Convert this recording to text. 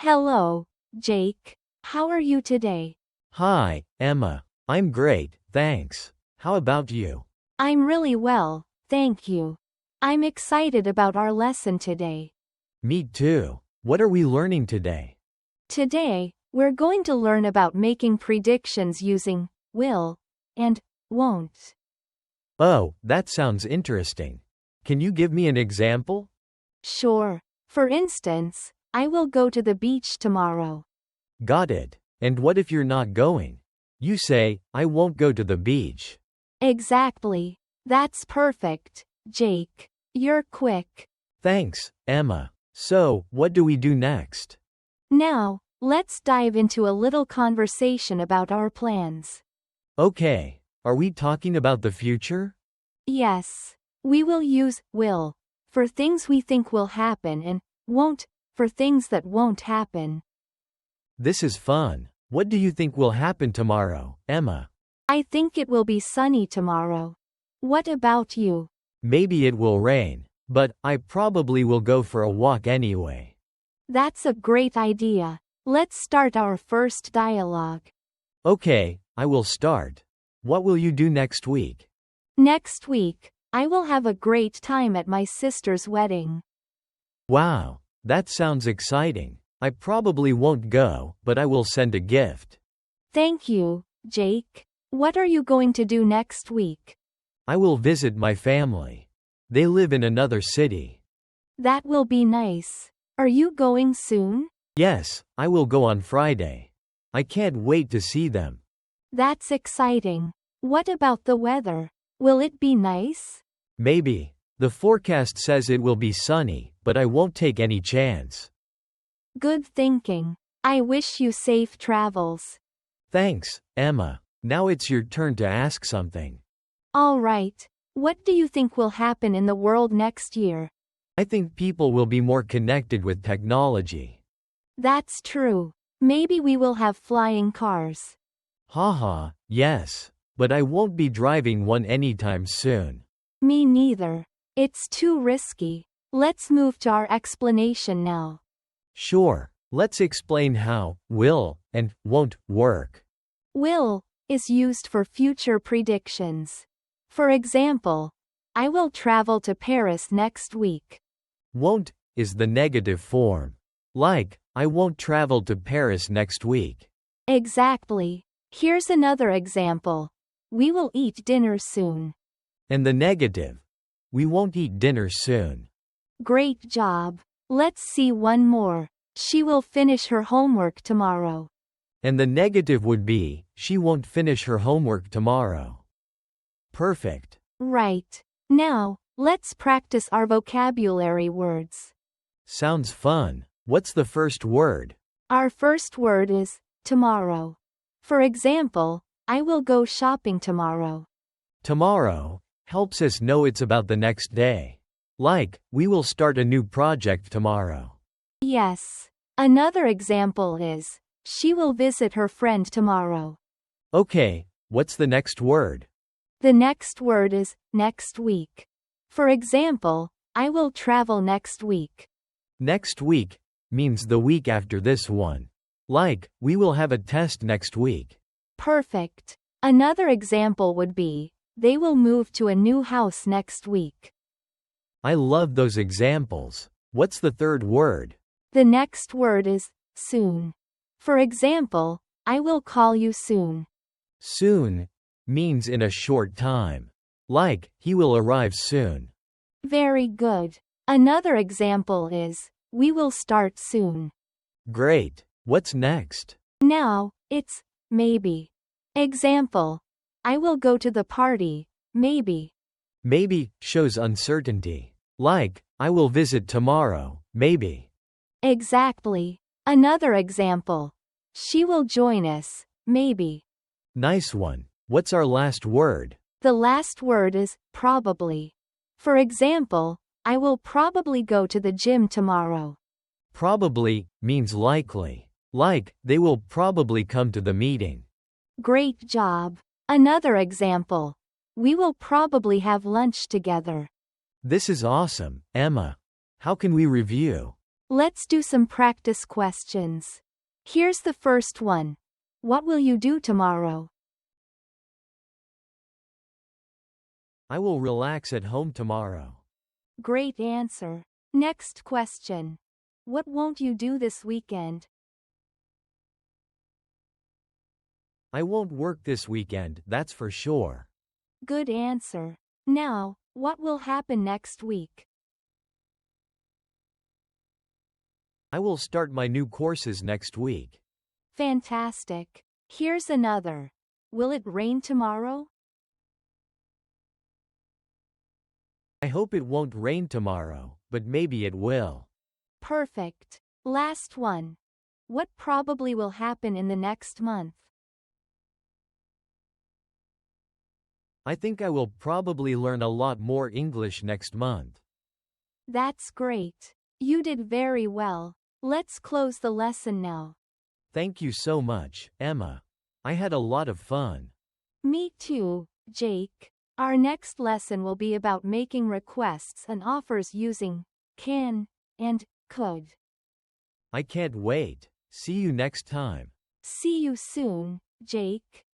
Hello, Jake. How are you today? Hi, Emma. I'm great, thanks. How about you? I'm really well, thank you. I'm excited about our lesson today. Me too. What are we learning today? Today, we're going to learn about making predictions using will and won't. Oh, that sounds interesting. Can you give me an example? Sure. For instance, I will go to the beach tomorrow. Got it. And what if you're not going? You say, I won't go to the beach. Exactly. That's perfect, Jake. You're quick. Thanks, Emma. So, what do we do next? Now, let's dive into a little conversation about our plans. Okay. Are we talking about the future? Yes. We will use will for things we think will happen and won't for things that won't happen. This is fun. What do you think will happen tomorrow, Emma? I think it will be sunny tomorrow. What about you? Maybe it will rain, but I probably will go for a walk anyway. That's a great idea. Let's start our first dialogue. Okay, I will start. What will you do next week? Next week, I will have a great time at my sister's wedding. Wow, that sounds exciting. I probably won't go, but I will send a gift. Thank you, Jake. What are you going to do next week? I will visit my family. They live in another city. That will be nice. Are you going soon? Yes, I will go on Friday. I can't wait to see them. That's exciting. What about the weather? Will it be nice? Maybe. The forecast says it will be sunny, but I won't take any chance. Good thinking. I wish you safe travels. Thanks, Emma. Now it's your turn to ask something. All right. What do you think will happen in the world next year? I think people will be more connected with technology. That's true. Maybe we will have flying cars. Haha, yes. But I won't be driving one anytime soon. Me neither. It's too risky. Let's move to our explanation now. Sure, let's explain how will and won't work. Will is used for future predictions. For example, I will travel to Paris next week. Won't is the negative form. Like, I won't travel to Paris next week. Exactly. Here's another example. We will eat dinner soon. And the negative. We won't eat dinner soon. Great job. Let's see one more. She will finish her homework tomorrow. And the negative would be, she won't finish her homework tomorrow. Perfect. Right. Now, let's practice our vocabulary words. Sounds fun. What's the first word? Our first word is tomorrow. For example, I will go shopping tomorrow. Tomorrow helps us know it's about the next day. Like, we will start a new project tomorrow. Yes. Another example is, she will visit her friend tomorrow. Okay, what's the next word? The next word is next week. For example, I will travel next week. Next week means the week after this one. Like, we will have a test next week. Perfect. Another example would be, they will move to a new house next week. I love those examples. What's the third word? The next word is soon. For example, I will call you soon. Soon means in a short time. Like, he will arrive soon. Very good. Another example is, we will start soon. Great. What's next? Now, it's maybe. Example, I will go to the party, maybe. Maybe shows uncertainty. Like, I will visit tomorrow, maybe. Exactly. Another example, she will join us, maybe. Nice one. What's our last word? The last word is probably. For example, I will probably go to the gym tomorrow. Probably means likely. Like, they will probably come to the meeting. Great job. Another example, we will probably have lunch together. This is awesome, Emma. How can we review? Let's do some practice questions. Here's the first one. What will you do tomorrow? I will relax at home tomorrow. Great answer. Next question. What won't you do this weekend? I won't work this weekend, that's for sure. Good answer. Now, what will happen next week? I will start my new courses next week. Fantastic. Here's another. Will it rain tomorrow? I hope it won't rain tomorrow, but maybe it will. Perfect. Last one. What probably will happen in the next month? I think I will probably learn a lot more English next month. That's great. You did very well. Let's close the lesson now. Thank you so much, Emma. I had a lot of fun. Me too, Jake. Our next lesson will be about making requests and offers using can and could. I can't wait. See you next time. See you soon, Jake.